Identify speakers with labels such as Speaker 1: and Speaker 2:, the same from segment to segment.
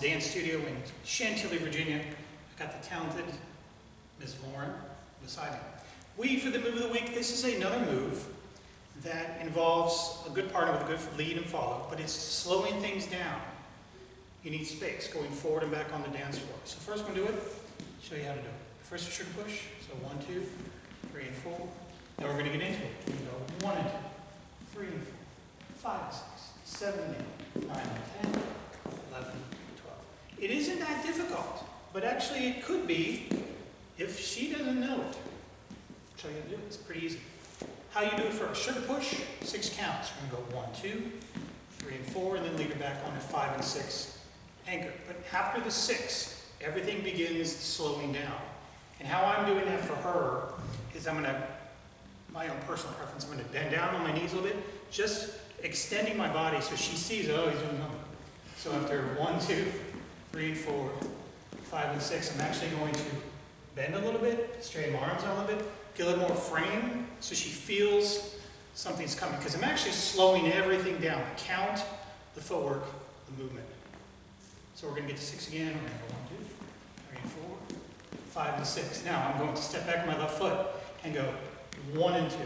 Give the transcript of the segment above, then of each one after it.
Speaker 1: dance studio in Chantilly, Virginia. I got the talented Ms. Lauren beside me. For the move of the week, this is another move that involves a good partner with a good lead and follow, but it's slowing things down. You need space going forward and back on the dance floor. So first we're going to do it, show you how to do it. First a sugar push, so 1, 2, 3, and 4. Then we're going to get into it. We're going to go 1 and 2, 3 and 4, 5 and 6, 7 and 8, 9 and 10, 11 and 12. It isn't that difficult, but actually it could be if she doesn't know it. I'll show you how to do it. It's pretty easy. How you do it first. Sugar push, 6 counts. We're going to go 1, 2, 3 and 4, and then lead it back on to 5 and 6. Anchor. But after the 6, everything begins slowing down. And how I'm doing that for her is I'm going to, my own personal preference, I'm going to bend down on my knees a little bit, just extending my body so she sees, oh, he's doing something. So after 1, 2, 3 and 4, 5 and 6, I'm actually going to bend a little bit, straighten my arms out a little bit, get a little more frame so she feels something's coming. Because I'm actually slowing everything down. The count, the footwork, the movement. So we're going to get to 6 again. We're going to go 1, 2, 3 and 4, 5 and 6. Now I'm going to step back on my left foot and go 1 and 2.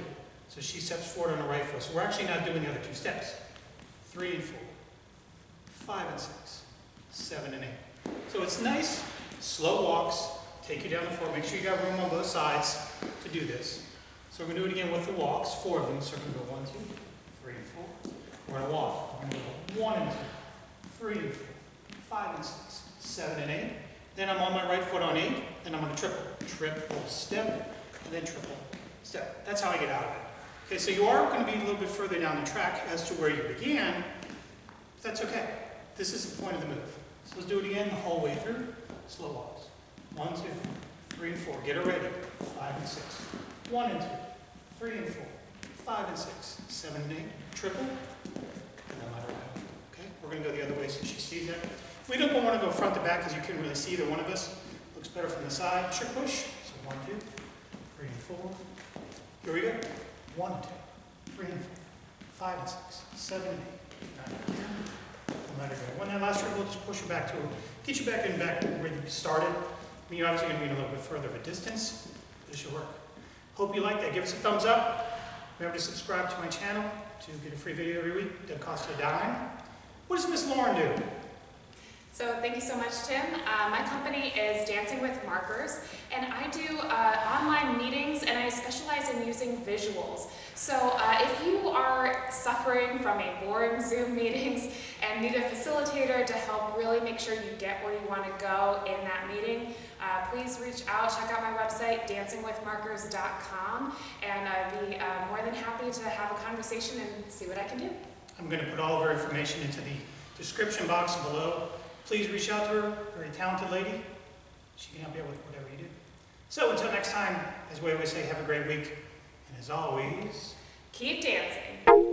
Speaker 1: So she steps forward on the right foot. So we're actually not doing the other 2 steps. 3 and 4, 5 and 6, 7 and 8. So it's nice, slow walks. Take you down the floor. Make sure you got room on both sides to do this. So we're going to do it again with the walks, 4 of them. So we're going to go 1, 2, 3 and 4. We're going to walk. We're going to go 1 and 2, 3 and 4, 5 and 6, 7 and 8. Then I'm on my right foot on 8. Then I'm going to triple. Triple step, and then triple step. That's how I get out of it. Okay, so you are going to be a little bit further down the track as to where you began. That's okay. This is the point of the move. So let's do it again the whole way through. Slow walks. 1, 2, 3 and 4. Get her ready. 5 and 6. 1 and 2, 3 and 4, 5 and 6, 7 and 8. Triple. And then let her go. Okay? We're going to go the other way so she sees that. We don't want to go front to back because you couldn't really see either one of us. Looks better from the side. Sugar push. So 1, 2, 3 and 4. Here we go. 1 and 2, 3 and 4, 5 and 6, 7 and 8, 9 and 10. And let her go. When that last triple, just push her back to her. Get you back in back where you started. I mean, you're obviously going to be in a little bit further of a distance. This should work. Hope you like that. Give us a thumbs up. Remember to subscribe to my channel to get a free video every week. Doesn't cost you a dime. What does Miss Lauren do?
Speaker 2: So thank you so much, Tim. My company is Dancing with Markers, and I do online meetings, and I specialize in using visuals. So if you are suffering from a boring Zoom meetings and need a facilitator to help really make sure you get where you want to go in that meeting, please reach out. Check out my website, dancingwithmarkers.com, and I'd be more than happy to have a conversation and see what I can do.
Speaker 1: I'm going to put all of her information into the description box below. Please reach out to her, very talented lady. She can help you out with whatever you do. So until next time, as we always say, have a great week. And as always,
Speaker 2: keep dancing.